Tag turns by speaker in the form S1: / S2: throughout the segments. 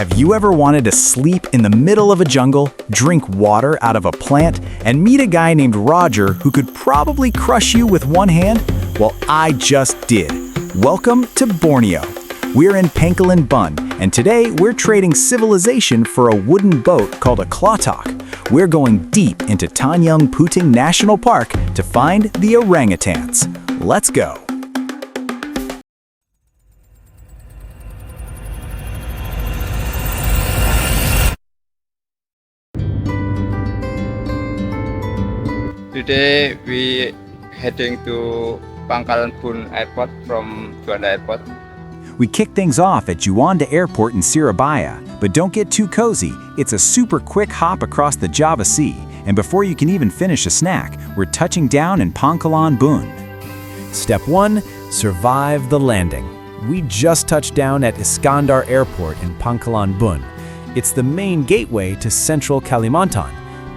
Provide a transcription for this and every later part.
S1: Have you ever wanted to sleep in the middle of a jungle, drink water out of a plant, and meet a guy named Roger who could probably crush you with one hand? Well, I just did. Welcome to Borneo. We're in Pangkalan Bun, and today we're trading civilization for a wooden boat called a Klotok. We're going deep into Tanjung Puting National Park to find the orangutans. Let's go.
S2: Today we heading to Pangkalan Bun Airport from Juanda Airport.
S1: We kick things off at Juanda Airport in Surabaya, but don't get too cozy. It's a super quick hop across the Java Sea, and before you can even finish a snack, we're touching down in Pangkalan Bun. Step 1, survive the landing. We just touched down at Iskandar Airport in Pangkalan Bun. It's the main gateway to Central Kalimantan.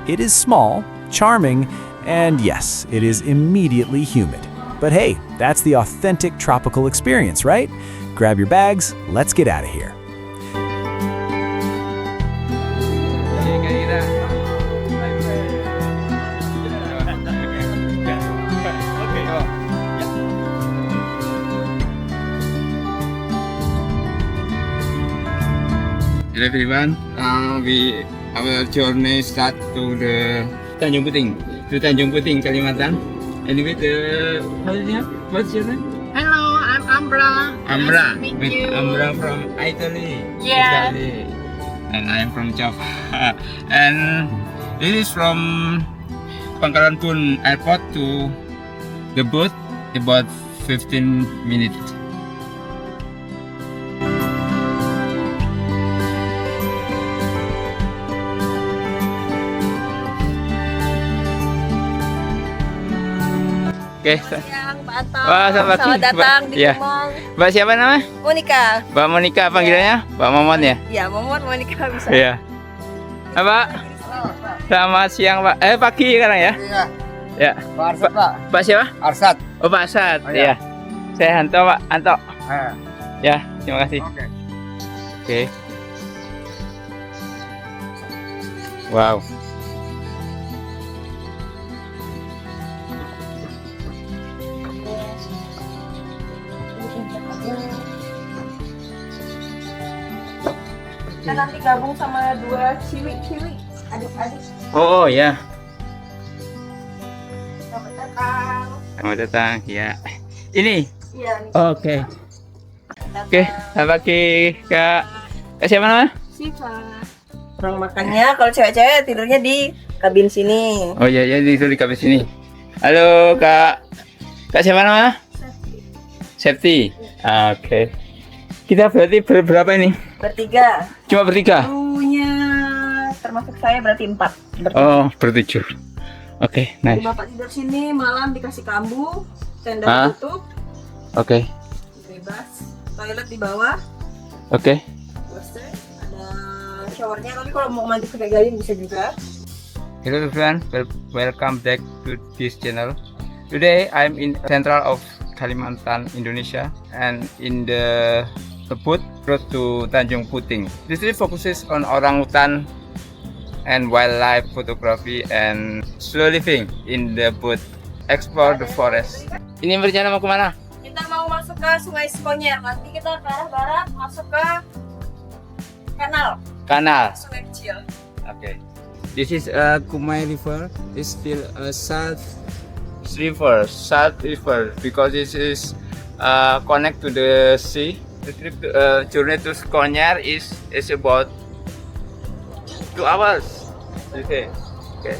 S1: It is small, charming, and yes, it is immediately humid. But hey, that's the authentic tropical experience, right? Grab your bags, let's get out of here.
S2: Hello everyone, our journey start to the Tanjung Puting, Kalimantan. Anyway, what's your name?
S3: Hello, I'm Ambra.
S2: Ambra,
S3: Nice to meet
S2: with
S3: you.
S2: Ambra from Italy.
S3: Yeah.
S2: Italy. And I am from Java. And this is from Pangkalan Bun Airport to the boat about 15 minutes. Oke,
S3: Siang, Mbak Anto.
S2: Wah, selamat pagi,
S3: Selamat datang
S2: Mbak.
S3: di
S2: Iya.
S3: Kumong.
S2: Mbak siapa nama?
S3: Monica.
S2: Mbak Monica panggilannya? Mbak Momon ya?
S3: Ya, Momon Monica bisa.
S2: Iya. Mbak, selamat siang Pak. Pagi sekarang ya?
S4: Iya,
S2: Ya.
S4: Pak Arsat, Pak.
S2: Pak siapa?
S4: Arsat.
S2: Oh, Pak Asad.
S4: Oh, iya.
S2: Iya. Saya Hanto, Pak. Hanto.
S4: Eh,
S2: Ya, terima kasih.
S4: Oke.
S2: Oke. Wow.
S3: Kita nanti gabung sama dua ciwi adik-adik.
S2: Oh, ya.
S3: Selamat datang.
S2: Selamat datang. Ya. Ini.
S3: Iya, nih.
S2: Oke. Oke, selamat pagi, Kak. Kak siapa nama?
S3: Siva. Orang makannya kalau cewek-cewek tidurnya di kabin sini.
S2: Oh iya, ya itu di kabin sini. Halo, Kak. Kak siapa nama? Septi. Oke. Kita berarti berberapa ini?
S3: Bertiga.
S2: Cuma bertiga?
S3: Krunya termasuk saya berarti 4.
S2: Oh, bertujuh. Oke, nice.
S3: Bapak tidur sini, malam dikasih kambu, tenda
S2: Ah.
S3: tutup,
S2: Oke,
S3: bebas. Toilet di bawah,
S2: oke.
S3: wastafel, ada showernya. Tapi kalau mau mandi pakai gayung bisa juga.
S2: Hello everyone, welcome back to this channel. Today I'm in central of Kalimantan, Indonesia, and in the boat road to Tanjung Puting. This trip focuses on orangutan and wildlife photography and slow living in the boat. Explore the forest. Ini berencana mau kemana?
S3: Kita mau masuk ke Sungai Sekonyer. Nanti kita ke arah barat masuk ke
S2: Kanal.
S3: sungai kecil.
S2: Okay. This is Kumai River. It's still a salt river, because this is connect to the sea. The trip journey to Sekonyer is about 2 hours. Okay. Okay.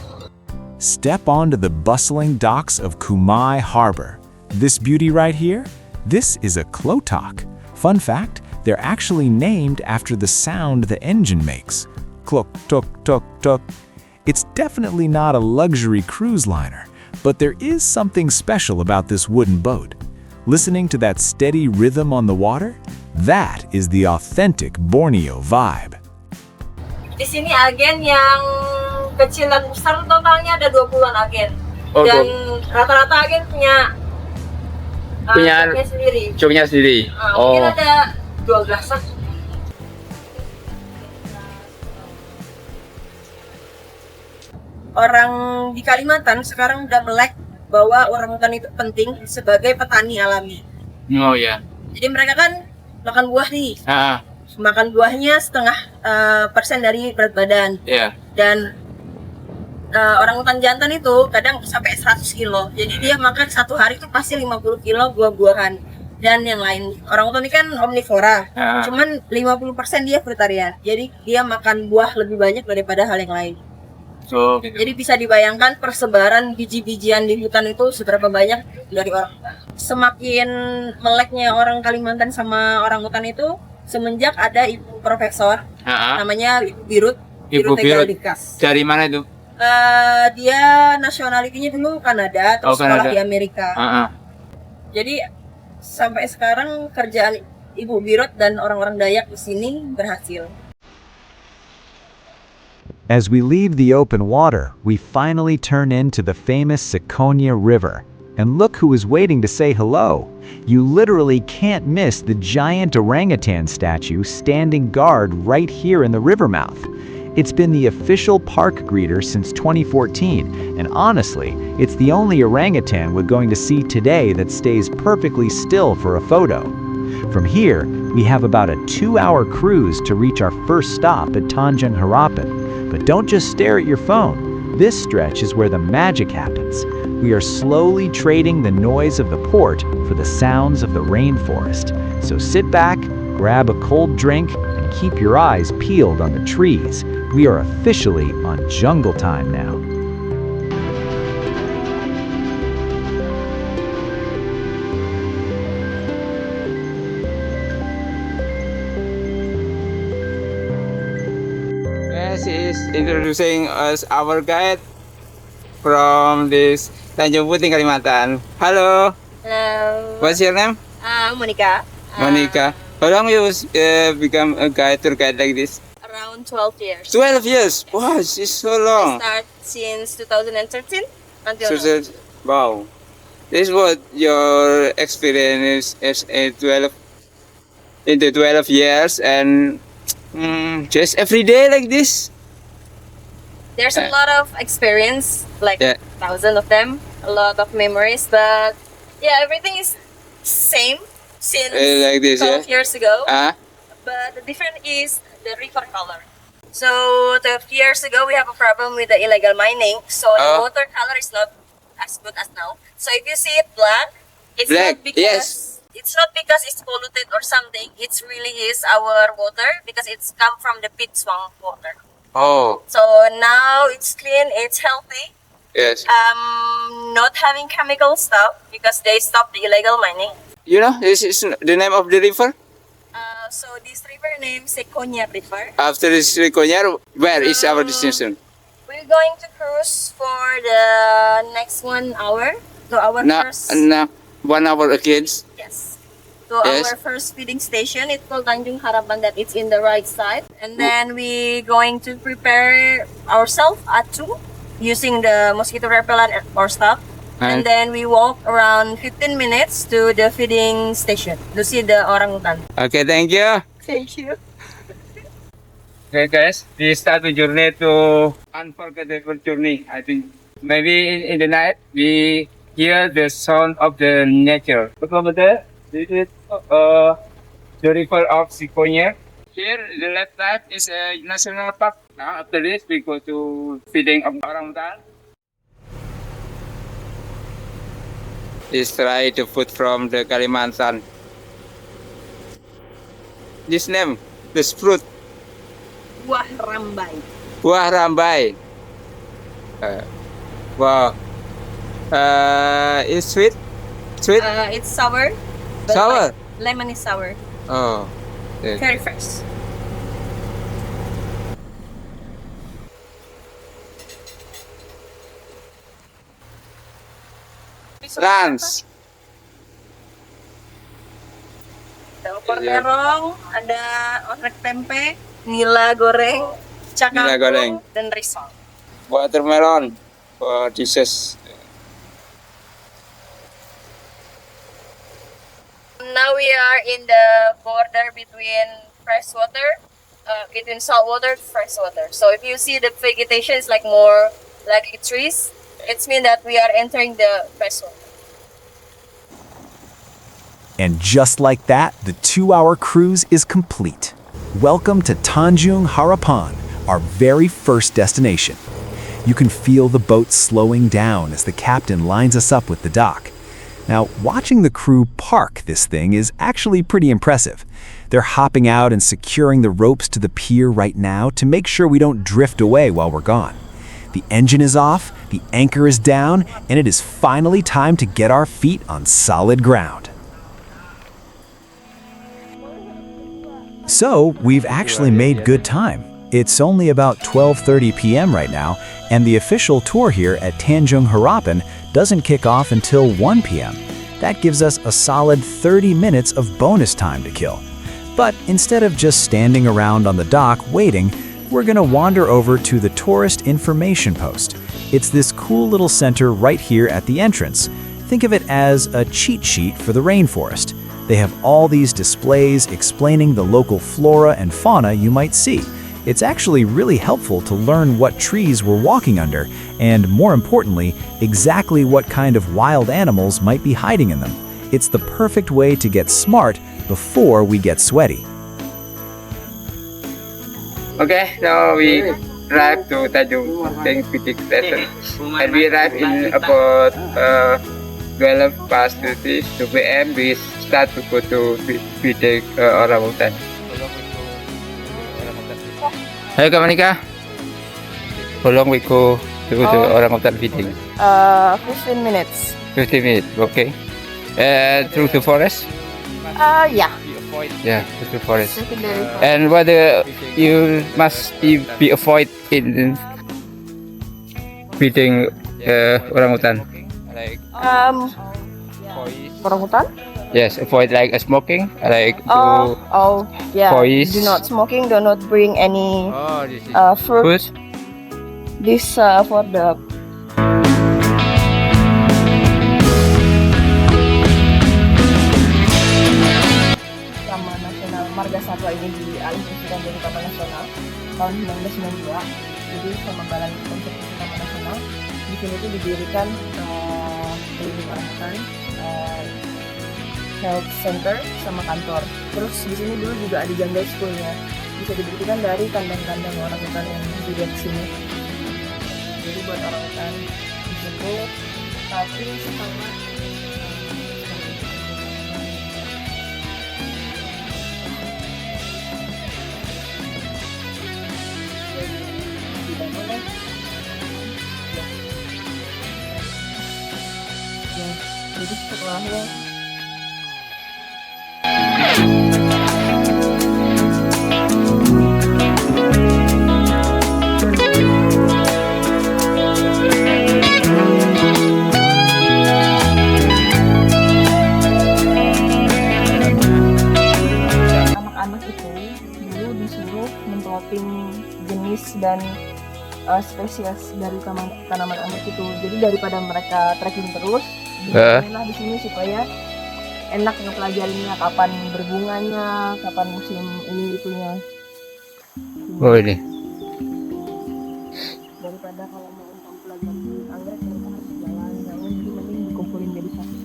S1: Step onto the bustling docks of Kumai Harbor. This beauty right here? This is a Klotok. Fun fact, they're actually named after the sound the engine makes. Klok, tok, tok, tok. It's definitely not a luxury cruise liner, but there is something special about this wooden boat. Listening to that steady rhythm on the water? That is the authentic Borneo vibe.
S3: Di sini agen yang kecil dan besar totalnya ada 20-an agen.
S2: Oh,
S3: Dan rata-rata agen punya
S2: Punya
S3: sendiri.
S2: Coknya sendiri.
S3: Mungkin ada 12-an. orang di Kalimantan sekarang udah melek bahwa orangutan itu penting sebagai petani alami.
S2: Oh ya.
S3: Jadi mereka kan makan buah nih. Makan buahnya setengah persen dari berat badan.
S2: Yeah.
S3: Dan orangutan jantan itu kadang sampai 100 kilo. Jadi dia makan satu hari itu pasti 50 kilo buah-buahan dan yang lain. Orangutan ini kan omnivora. Cuman 50% dia fruitarian. Jadi dia makan buah lebih banyak daripada hal yang lain.
S2: So, gitu.
S3: Jadi bisa dibayangkan persebaran biji-bijian di hutan itu seberapa banyak dari orangutan. Semakin meleknya orang Kalimantan sama orangutan itu semenjak ada ibu profesor namanya Birut.
S2: Ibu Birut. Dari mana itu?
S3: Dia nationality-nya dulu Kanada, terus sekolah di Amerika. Jadi sampai sekarang kerjaan Ibu Birut dan orang-orang Dayak di sini berhasil.
S1: As we leave the open water, we finally turn into the famous Sekonyer River. And look who is waiting to say hello. You literally can't miss the giant orangutan statue standing guard right here in the river mouth. It's been the official park greeter since 2014, and honestly, it's the only orangutan we're going to see today that stays perfectly still for a photo. From here, we have about a 2-hour cruise to reach our first stop at Tanjung Harapan. But don't just stare at your phone. This stretch is where the magic happens. We are slowly trading the noise of the port for the sounds of the rainforest. So sit back, grab a cold drink, and keep your eyes peeled on the trees. We are officially on jungle time now.
S2: Yes, he is introducing us our guide from this Tanjung Puting Kalimantan. Hello.
S3: Hello.
S2: What's your name?
S3: Monica.
S2: Monica. How long you become a guide, tour guide like this?
S3: Around 12 years.
S2: 12 years. Wow, it's so long.
S3: I start since 2013 until
S2: So, wow. This is what your experience is in the 12 years and just every day like this.
S3: There's a lot of experience, like
S2: Yeah.
S3: thousands of them, a lot of memories, but yeah, everything is same since
S2: Like this,
S3: 12 years ago.
S2: But
S3: The difference is the river color. So 12 years ago, we have a problem with the illegal mining, so the water color is not as good as now. So if you see it black, it's
S2: Black,
S3: not because
S2: yes.
S3: it's not because it's polluted or something. It really is our water because it's come from the pit swamp water.
S2: oh,
S3: So now it's clean, it's healthy.
S2: yes.
S3: Not having chemical stuff because they stopped the illegal mining.
S2: You know, this is the name of the river.
S3: So this river named Sekonyer River.
S2: After this Sekonyer, where is our destination?
S3: We're going to cruise for the next 1 hour to our first
S2: 1 hour again.
S3: yes to
S2: Yes.
S3: our first feeding station. It's called Tanjung Harapan. That it's in the right side, and then we going to prepare ourselves at 2 using the mosquito repellent or stuff. And then we walk around 15 minutes to the feeding station to see the orangutan.
S2: Okay, thank you.
S3: Thank you.
S2: Okay, guys, we start the journey to unforgettable journey. I think maybe in the night we hear the sound of the nature. Look over there. This is the river of Sekonyer. Here, the left side is a national park. Now, after this, we go to feeding of orangutan. Is try the food from the Kalimantan. This name, this fruit,
S3: Buah rambai.
S2: buah rambai. Wow. It's sweet. Sweet.
S3: It's sour. but
S2: Sour?
S3: Lemon is sour.
S2: Oh. Yes.
S3: Very fresh.
S2: Lunch.
S3: Ada opor terong, ada orek tempe, nila goreng,
S2: Nila goreng.
S3: cakapung, dan risol.
S2: Watermelon. For dishes.
S3: Now we are in the border between freshwater, between saltwater to freshwater. So if you see the vegetation is like more like trees, it means that we are entering the freshwater.
S1: And just like that, the 2-hour cruise is complete. Welcome to Tanjung Harapan, our very first destination. You can feel the boat slowing down as the captain lines us up with the dock. Now, watching the crew park this thing is actually pretty impressive. They're hopping out and securing the ropes to the pier right now to make sure we don't drift away while we're gone. The engine is off, the anchor is down, and it is finally time to get our feet on solid ground. So, we've actually made good time. It's only about 12:30 p.m. right now, and the official tour here at Tanjung Harapan doesn't kick off until 1 p.m. That gives us a solid 30 minutes of bonus time to kill. But instead of just standing around on the dock waiting, we're gonna wander over to the tourist information post. It's this cool little center right here at the entrance. Think of it as a cheat sheet for the rainforest. They have all these displays explaining the local flora and fauna you might see. It's actually really helpful to learn what trees we're walking under, and more importantly, exactly what kind of wild animals might be hiding in them. It's the perfect way to get smart before we get sweaty.
S2: Okay, now we arrive to Tanjung Puting Station, and we arrive in about 12 past 2 p.m. We start to go to feeding orangutan. Hey, Kamanika. How long we go to the orangutan feeding?
S3: 15 minutes.
S2: 15 minutes, okay. Through the forest?
S3: Yeah.
S2: Yeah, through the forest.
S3: Secondary.
S2: And what you must be avoid in feeding orangutan? Like
S3: Orangutan?
S2: yes, avoid like smoking, like
S3: Yeah.
S2: Voice.
S3: Do not smoking. Do not bring any
S2: this is
S3: fruit.
S2: food.
S3: This for the Taman Nasional Marga Satwa ini dialihfungsikan dari Taman Nasional tahun 1992. Jadi sama Badan Konservasi Taman Nasional di sini tuh didirikan klinik orangutan, health center sama kantor. Terus di sini dulu juga ada jungle schoolnya. Bisa dibuktikan dari kandang-kandang orangutan yang dilihat di sini. Jadi buat orangutan di situ, tapi sama tidak boleh. Ya, jadi setelahnya jenis dan spesies dari tanaman anggrek itu. Jadi daripada mereka trekking terus, lah di sini supaya enak ngepelajarinya, kapan berbunganya, kapan musim ini itunya.
S2: Oh ini.
S3: Daripada kalau mau pelajari anggrek mereka harus jalan-jalan, jadi mending dikumpulin jadi satu.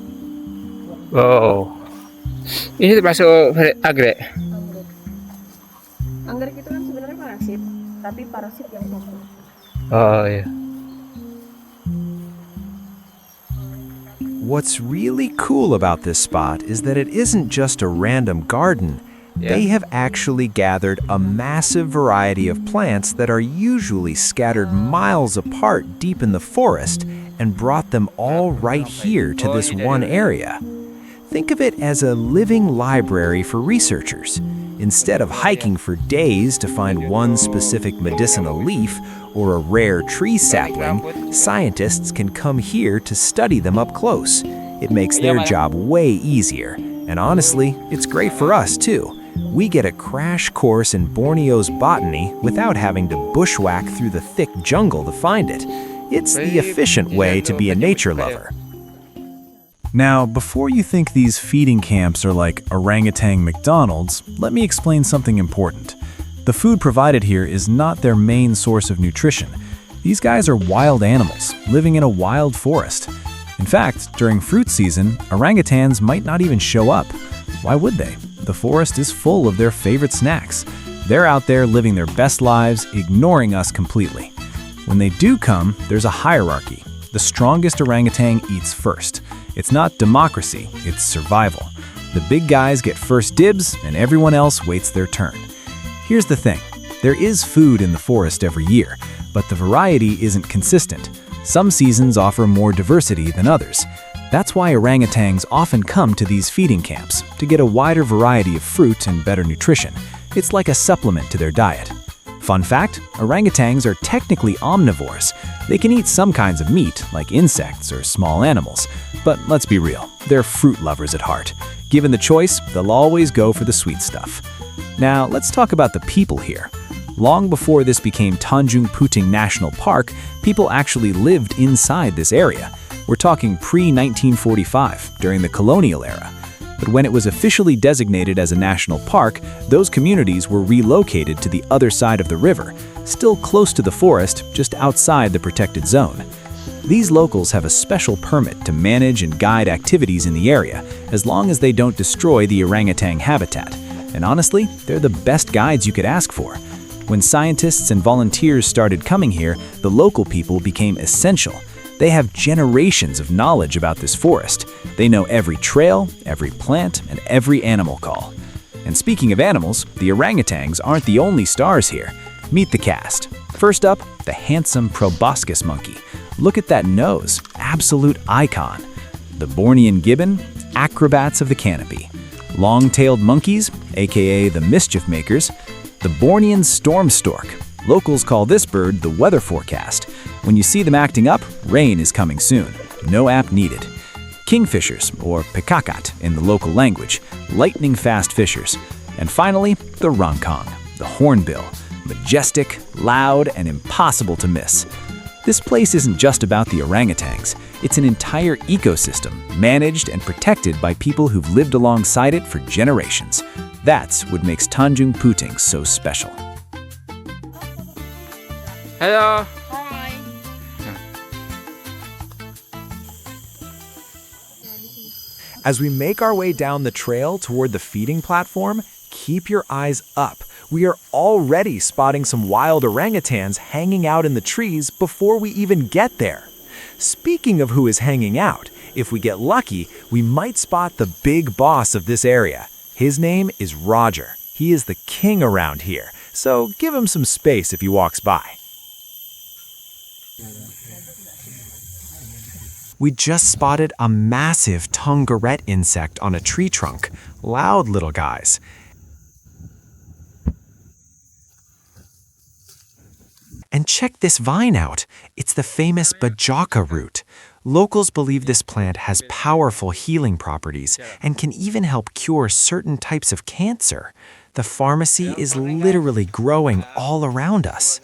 S2: Oh. Ini termasuk anggrek.
S3: Anggrek itu kan sebenarnya parasit, tapi parasit yang satu.
S2: Oh yeah.
S1: What's really cool about this spot is that it isn't just a random garden. They have actually gathered a massive variety of plants that are usually scattered miles apart deep in the forest and brought them all right here to this one area. Think of it as a living library for researchers. Instead of hiking for days to find one specific medicinal leaf or a rare tree sapling, scientists can come here to study them up close. It makes their job way easier. And honestly, it's great for us too. We get a crash course in Borneo's botany without having to bushwhack through the thick jungle to find it. It's the efficient way to be a nature lover. Now, before you think these feeding camps are like orangutan McDonald's, let me explain something important. The food provided here is not their main source of nutrition. These guys are wild animals, living in a wild forest. In fact, during fruit season, orangutans might not even show up. Why would they? The forest is full of their favorite snacks. They're out there living their best lives, ignoring us completely. When they do come, there's a hierarchy. The strongest orangutan eats first. It's not democracy, it's survival. The big guys get first dibs, and everyone else waits their turn. Here's the thing. There is food in the forest every year, but the variety isn't consistent. Some seasons offer more diversity than others. That's why orangutans often come to these feeding camps, to get a wider variety of fruit and better nutrition. It's like a supplement to their diet. Fun fact, orangutans are technically omnivores. They can eat some kinds of meat, like insects or small animals. But let's be real, they're fruit lovers at heart. Given the choice, they'll always go for the sweet stuff. Now, let's talk about the people here. Long before this became Tanjung Puting National Park, people actually lived inside this area. We're talking pre-1945, during the colonial era. But when it was officially designated as a national park, those communities were relocated to the other side of the river, still close to the forest, just outside the protected zone. These locals have a special permit to manage and guide activities in the area, as long as they don't destroy the orangutan habitat. And honestly, they're the best guides you could ask for. When scientists and volunteers started coming here, the local people became essential. They have generations of knowledge about this forest. They know every trail, every plant, and every animal call. And speaking of animals, the orangutans aren't the only stars here. Meet the cast. First up, the handsome proboscis monkey. Look at that nose, absolute icon. The Bornean gibbon, acrobats of the canopy. Long-tailed monkeys, aka the mischief makers. The Bornean storm stork. Locals call this bird the weather forecast. When you see them acting up, rain is coming soon. No app needed. Kingfishers, or pikakat in the local language, lightning-fast fishers. And finally, the rangkong, the hornbill. Majestic, loud, and impossible to miss. This place isn't just about the orangutans. It's an entire ecosystem, managed and protected by people who've lived alongside it for generations. That's what makes Tanjung Puting so special.
S2: Hello.
S3: Hi.
S1: As we make our way down the trail toward the feeding platform, keep your eyes up. We are already spotting some wild orangutans hanging out in the trees before we even get there. Speaking of who is hanging out, if we get lucky, we might spot the big boss of this area. His name is Roger. He is the king around here, so give him some space if he walks by. We just spotted a massive tongaret insect on a tree trunk. Loud little guys. And check this vine out. It's the famous bajaka root. Locals believe this plant has powerful healing properties and can even help cure certain types of cancer. The pharmacy is literally growing all around us.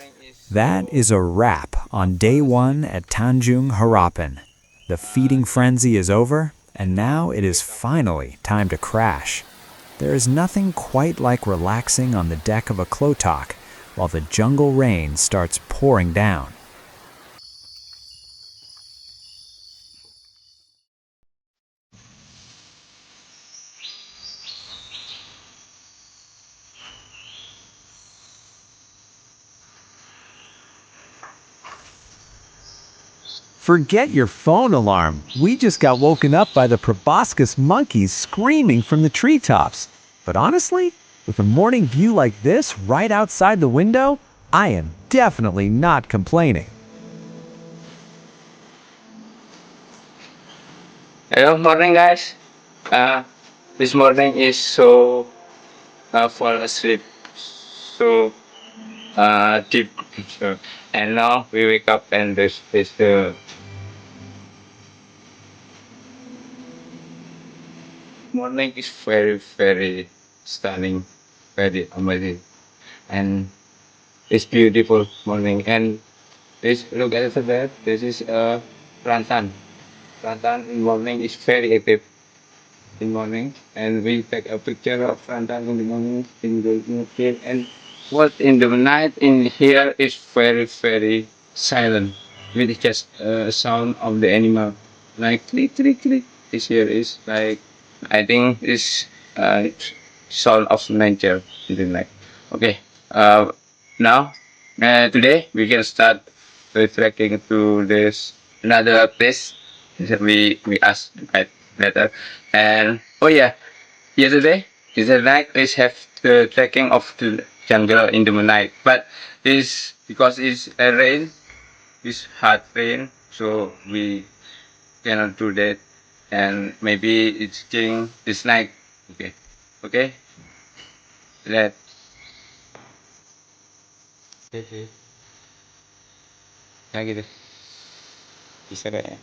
S1: That is a wrap on day one at Tanjung Harapan. The feeding frenzy is over, and now it is finally time to crash. There is nothing quite like relaxing on the deck of a Klotok while the jungle rain starts pouring down. Forget your phone alarm. We just got woken up by the proboscis monkeys screaming from the treetops. But honestly, with a morning view like this right outside the window, I am definitely not complaining.
S2: Hello, morning guys. This morning is so fall asleep, so deep. So, and now we wake up and this morning is very stunning, very amazing, and it's beautiful morning. And this look at that. This is plantain. Plantain in morning is very active in morning, and we take a picture of plantain in the morning in the field. And what in the night in here is very silent with just sound of the animal like click click click. This here is like I think this sound of nature something like. Okay, now today we can start with trekking to this another place that we asked right later. And oh yeah, yesterday is the night we have the trekking of the jungle in the night, but this because it's a rain, it's hard rain, so we cannot do that, and maybe it's change this night. Okay, okay, let. Okay, ya gitu, bisa kayaknya.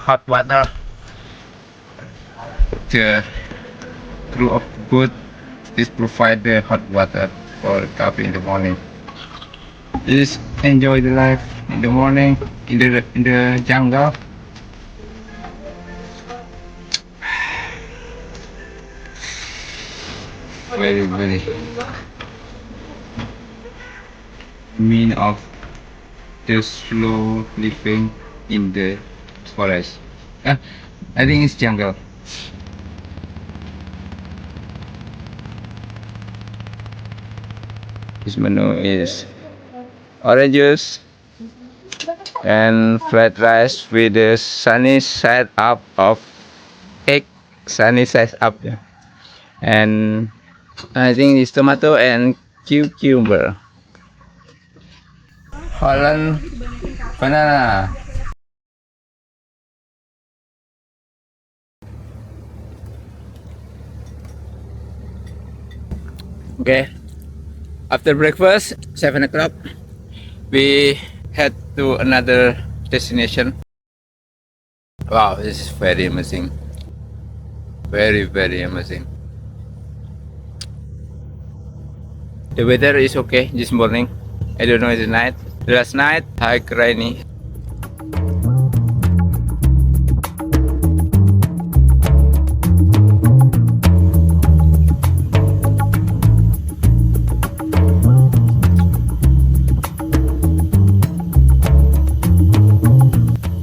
S2: Hot water. The crew of the boat is provide the hot water for coffee in the morning. Just enjoy the life in the morning in the jungle. Very mean of the slow living in the forest. I think it's jungle. This menu is orange juice and fried rice with the sunny side up of egg, sunny side up, yeah. And I think it's tomato and cucumber. Holland banana. Okay, after breakfast, 7 o'clock, we head to another destination. Wow, this is very amazing. Very amazing. The weather is okay this morning. I don't know the night. Last night, hike rainy.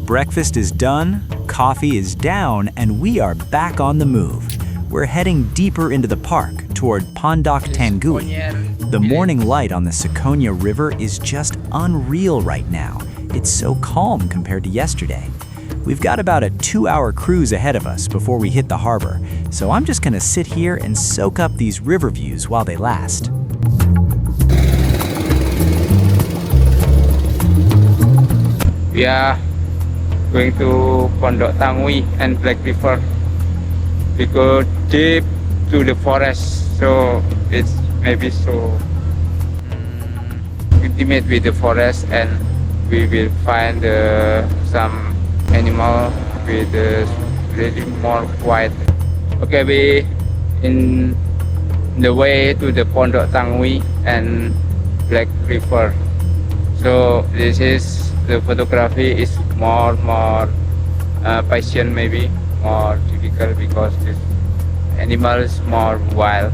S1: Breakfast is done, coffee is down, and we are back on the move. We're heading deeper into the park toward Pondok Tanggui. The morning light on the Sekonyer River is just unreal right now. It's so calm compared to yesterday. We've got about a 2-hour cruise ahead of us before we hit the harbor, so I'm just gonna sit here and soak up these river views while they last.
S2: We are going to Pondok Tanggui and Black River. We go deep to the forest, so it's maybe so intimate with the forest, and we will find some animal with really more quiet. Okay, we in the way to the Pondok Tanggui and Black River. So this is the photography is more passion, maybe more difficult because this animal is more wild.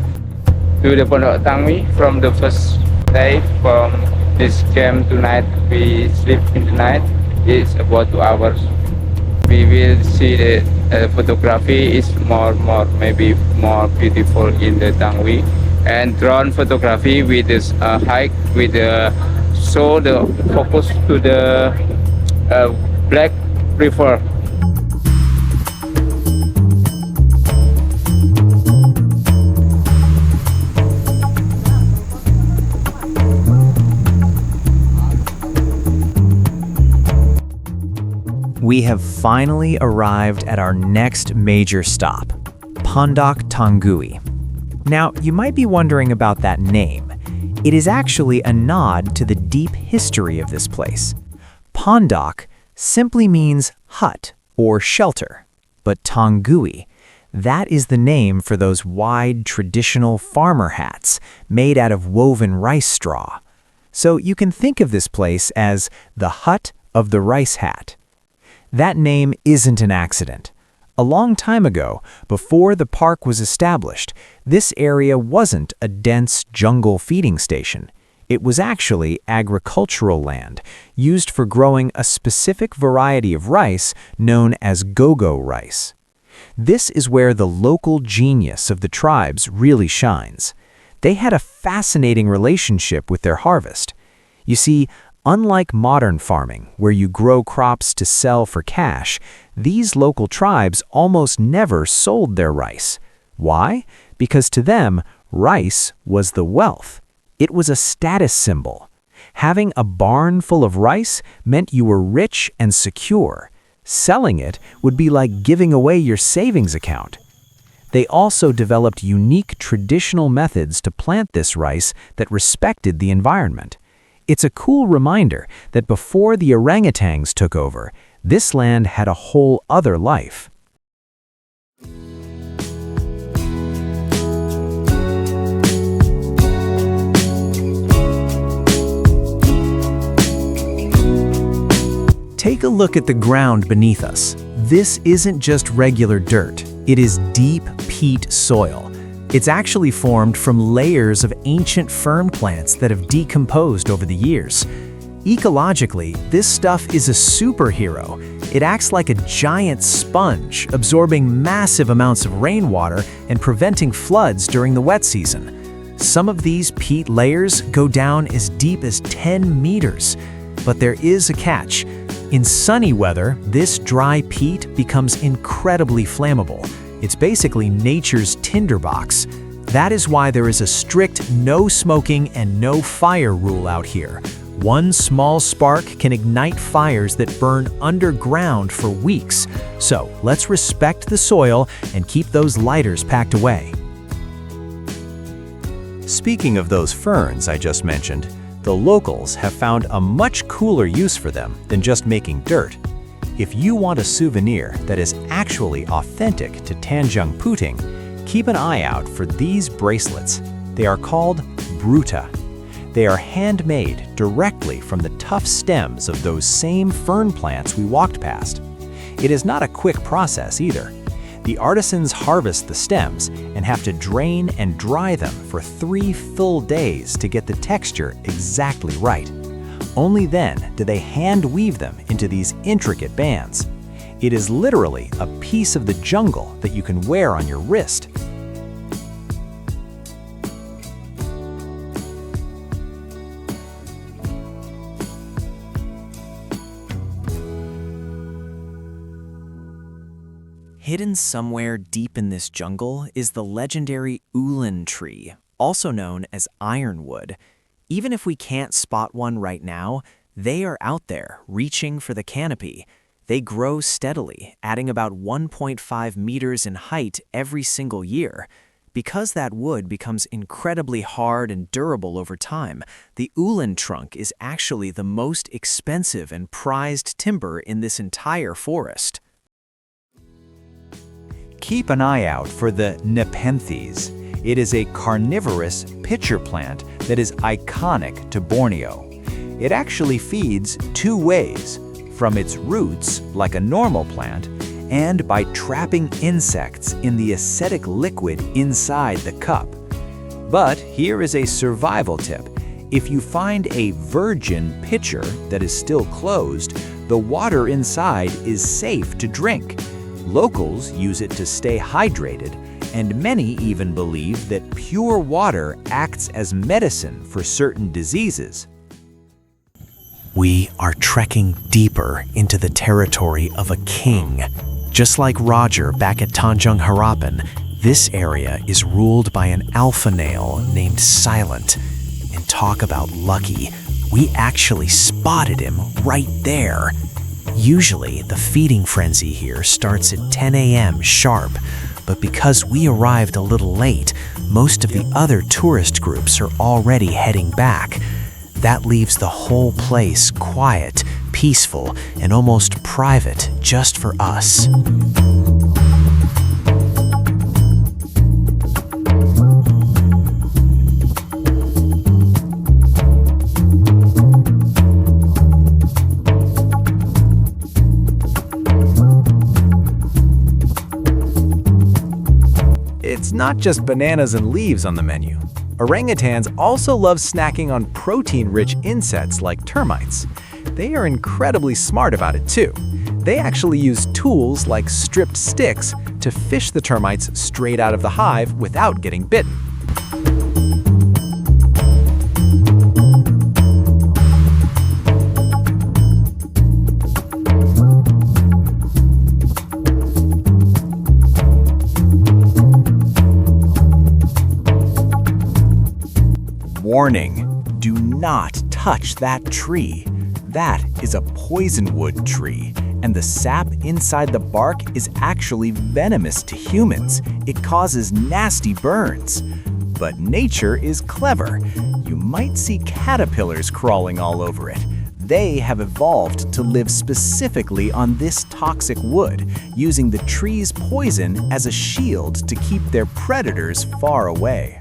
S2: To the Pondok Tanggui from the first day from this camp tonight, we sleep in the night. It's about 2 hours. We will see the photography is maybe more beautiful in the Tanggui, and drone photography with this hike with the show the focus to the Black River.
S4: we have finally arrived at our next major stop, Pondok Tanggui. Now, you might be wondering about that name. It is actually a nod to the deep history of this place. Pondok simply means hut or shelter, but Tanggui, that is the name for those wide traditional farmer hats made out of woven rice straw. So you can think of this place as the hut of the rice hat. That name isn't an accident. A long time ago, before the park was established, this area wasn't a dense jungle feeding station. It was actually agricultural land, used for growing a specific variety of rice known as go-go rice. This is where the local genius of the tribes really shines. They had a fascinating relationship with their harvest. You see, unlike modern farming, where you grow crops to sell for cash, these local tribes almost never sold their rice. Why? Because to them, rice was the wealth. It was a status symbol. Having a barn full of rice meant you were rich and secure. Selling it would be like giving away your savings account. They also developed unique traditional methods to plant this rice that respected the environment. It's a cool reminder that before the orangutans took over, this land had a whole other life. Take a look at the ground beneath us. This isn't just regular dirt. It is deep peat soil. It's actually formed from layers of ancient fern plants that have decomposed over the years. Ecologically, this stuff is a superhero. It acts like a giant sponge, absorbing massive amounts of rainwater and preventing floods during the wet season. Some of these peat layers go down as deep as 10 meters. But there is a catch. In sunny weather, this dry peat becomes incredibly flammable. It's basically nature's tinderbox. That is why there is a strict no smoking and no fire rule out here. One small spark can ignite fires that burn underground for weeks. So let's respect the soil and keep those lighters packed away. Speaking of those ferns I just mentioned, the locals have found a much cooler use for them than just making dirt. If you want a souvenir that is actually authentic to Tanjung Puting, keep an eye out for these bracelets. They are called bruta. They are handmade directly from the tough stems of those same fern plants we walked past. It is not a quick process either. The artisans harvest the stems and have to drain and dry them for 3 full days to get the texture exactly right. Only then do they hand weave them into these intricate bands. It is literally a piece of the jungle that you can wear on your wrist. Hidden somewhere deep in this jungle is the legendary ulan tree, also known as ironwood. Even if we can't spot one right now, they are out there reaching for the canopy. They grow steadily, adding about 1.5 meters in height every single year. Because that wood becomes incredibly hard and durable over time, the ulan trunk is actually the most expensive and prized timber in this entire forest. Keep an eye out for the nepenthes. It is a carnivorous pitcher plant that is iconic to Borneo. It actually feeds 2 ways, from its roots, like a normal plant, and by trapping insects in the acidic liquid inside the cup. But here is a survival tip. If you find a virgin pitcher that is still closed, the water inside is safe to drink. Locals use it to stay hydrated, and many even believe that pure water acts as medicine for certain diseases. We are trekking deeper into the territory of a king. Just like Roger back at Tanjung Harapan, this area is ruled by an alpha male named Silent. And talk about lucky, we actually spotted him right there. Usually, the feeding frenzy here starts at 10 a.m. sharp, but because we arrived a little late, most of the other tourist groups are already heading back. That leaves the whole place quiet, peaceful, and almost private just for us.
S1: It's not just bananas and leaves on the menu. Orangutans also love snacking on protein-rich insects like termites. They are incredibly smart about it too. They actually use tools like stripped sticks to fish the termites straight out of the hive without getting bitten. Warning, do not touch that tree. That is a poisonwood tree, and the sap inside the bark is actually venomous to humans. It causes nasty burns. But nature is clever. You might see caterpillars crawling all over it. They have evolved to live specifically on this toxic wood, using the tree's poison as a shield to keep their predators far away.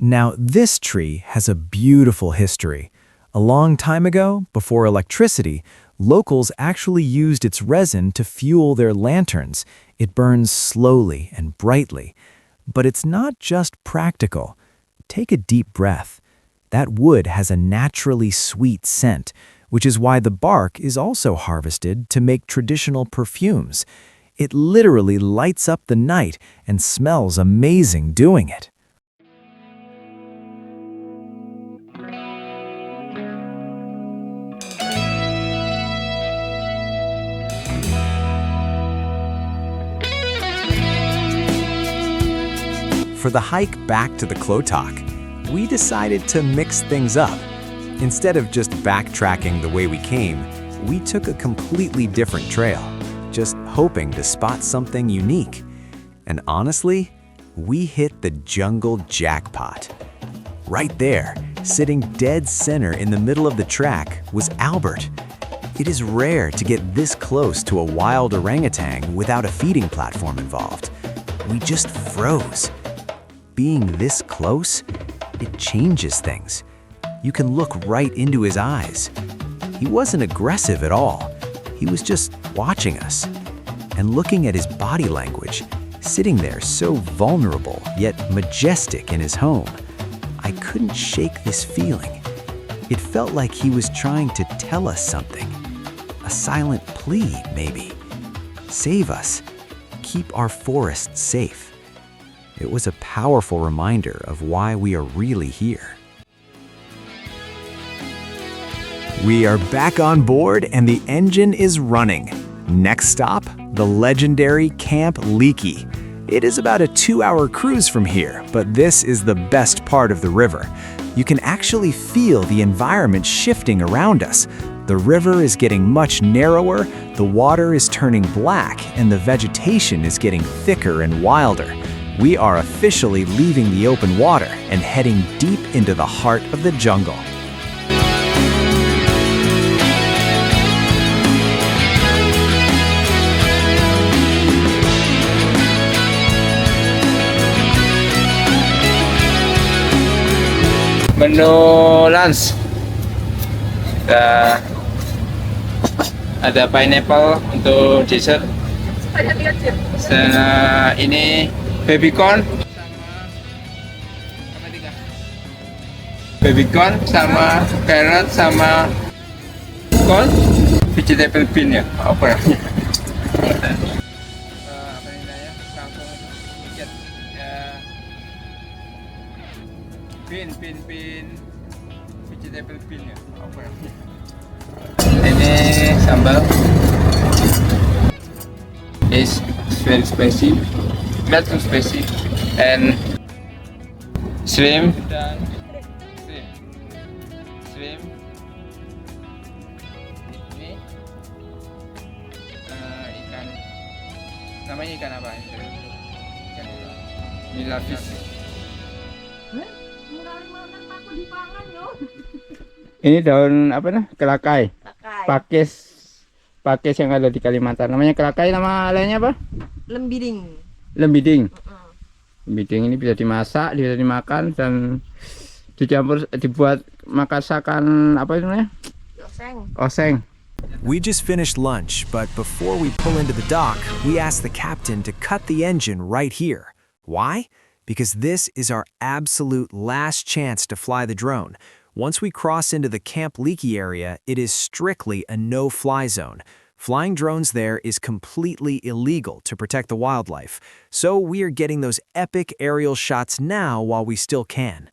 S1: Now, this tree has a beautiful history. A long time ago, before electricity, locals actually used its resin to fuel their lanterns. It burns slowly and brightly. But it's not just practical. Take a deep breath. That wood has a naturally sweet scent, which is why the bark is also harvested to make traditional perfumes. It literally lights up the night and smells amazing doing it. For the hike back to the Klotok, we decided to mix things up. Instead of just backtracking the way we came, we took a completely different trail, just hoping to spot something unique. And honestly, we hit the jungle jackpot. Right there, sitting dead center in the middle of the track, was Albert. It is rare to get this close to a wild orangutan without a feeding platform involved. We just froze. Being this close, it changes things. You can look right into his eyes. He wasn't aggressive at all. He was just watching us. And looking at his body language, sitting there so vulnerable yet majestic in his home, I couldn't shake this feeling. It felt like he was trying to tell us something. A silent plea, maybe. Save us. Keep our forests safe. It was a powerful reminder of why we are really here. We are back on board and the engine is running. Next stop, the legendary Camp Leakey. It is about a 2-hour cruise from here, but this is the best part of the river. You can actually feel the environment shifting around us. The river is getting much narrower, the water is turning black, and the vegetation is getting thicker and wilder. We are officially leaving the open water and heading deep into the heart of the jungle.
S2: Menu lunch. Ada pineapple untuk dessert. Ini baby corn sama carrot sama corn, vegetable bean ya, apa namanya? Apa namanya? Kangkung dikit ya. Bean vegetable peel-nya. Apa ya? Ini sambal. Is very spicy, not too spicy, and shrimp. Shrimp. Ini ikan. Namanya ikan apa? Ikan nila fish. Ini daun apa nah? Kelakai. Pakis yang ada di Kalimantan. Namanya kelakai, nama lainnya apa?
S3: Lembiding.
S2: Lembiding. Lembiding ini bisa dimasak, bisa dimakan dan dicampur dibuat masakan apa itu namanya? Oseng.
S4: We just finished lunch, but before we pull into the dock, we asked the captain to cut the engine right here. Why? Because this is our absolute last chance to fly the drone. Once we cross into the Camp Leakey area, it is strictly a no-fly zone. Flying drones there is completely illegal to protect the wildlife, so we are getting those epic aerial shots now while we still can.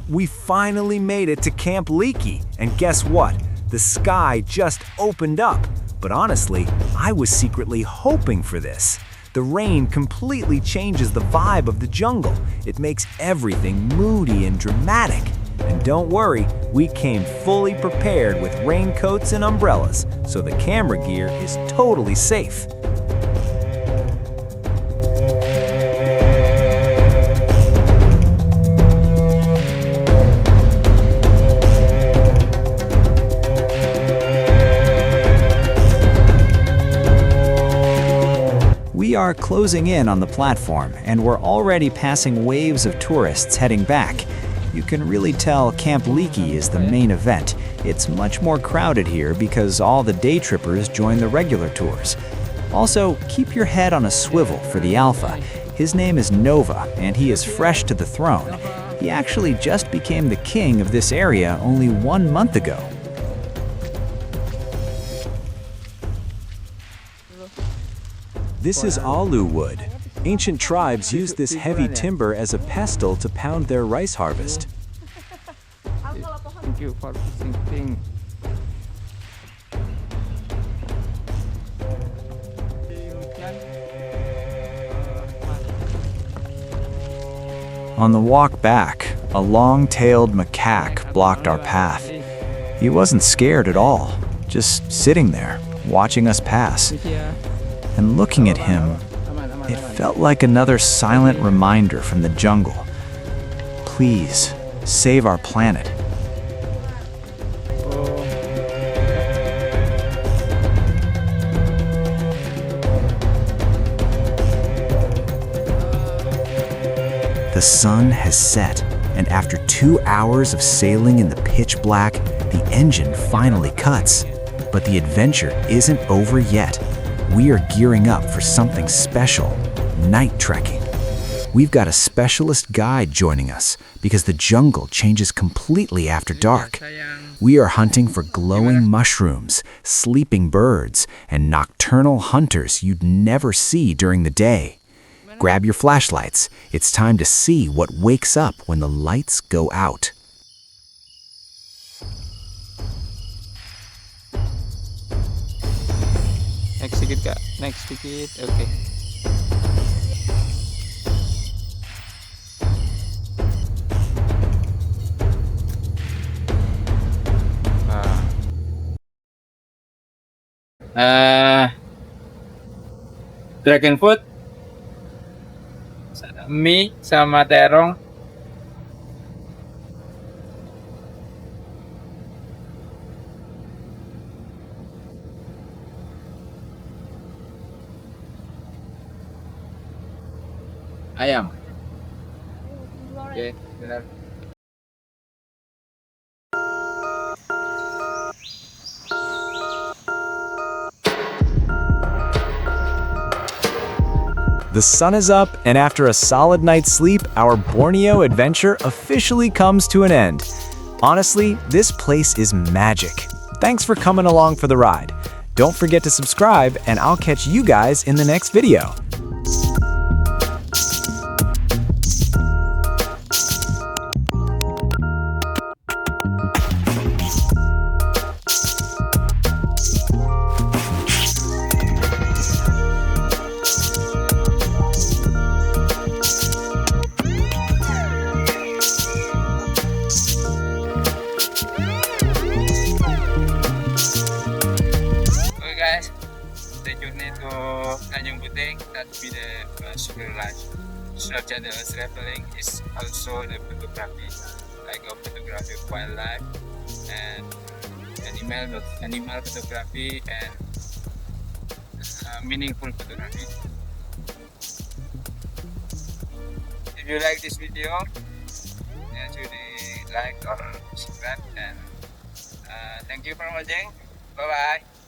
S1: We finally made it to Camp Leakey, and guess what? The sky just opened up. But honestly, I was secretly hoping for this. The rain completely changes the vibe of the jungle. It makes everything moody and dramatic. And don't worry, we came fully prepared with raincoats and umbrellas, so the camera gear is totally safe.
S4: We are closing in on the platform, and we're already passing waves of tourists heading back. You can really tell Camp Leakey is the main event. It's much more crowded here because all the day trippers join the regular tours. Also, keep your head on a swivel for the alpha. His name is Nova, and he is fresh to the throne. He actually just became the king of this area only 1 month ago.
S1: This is alu wood. Ancient tribes used this heavy timber as a pestle to pound their rice harvest.
S2: Thank you for visiting.
S4: On the walk back, a long-tailed macaque blocked our path. He wasn't scared at all, just sitting there, watching us pass. And looking at him, it felt like another silent reminder from the jungle. Please, save our planet. The sun has set, and after 2 hours of sailing in the pitch black, the engine finally cuts. But the adventure isn't over yet. We are gearing up for something special, night trekking. We've got a specialist guide joining us because the jungle changes completely after dark. We are hunting for glowing mushrooms, sleeping birds, and nocturnal hunters you'd never see during the day. Grab your flashlights. It's time to see what wakes up when the lights go out.
S2: Next dikit kak, next dikit, oke. Dragon food, mie sama terong. Ayam. Oke, benar.
S4: The sun is up, and after a solid night's sleep, our Borneo adventure officially comes to an end. Honestly, this place is magic. Thanks for coming along for the ride. Don't forget to subscribe, and I'll catch you guys in the next video.
S2: Tanjung Puting, that be the super life. It's not just traveling, it's also the photography. I go photography of wildlife and animal photography and meaningful photography. If you like this video, actually like or subscribe, and thank you for watching. Bye bye.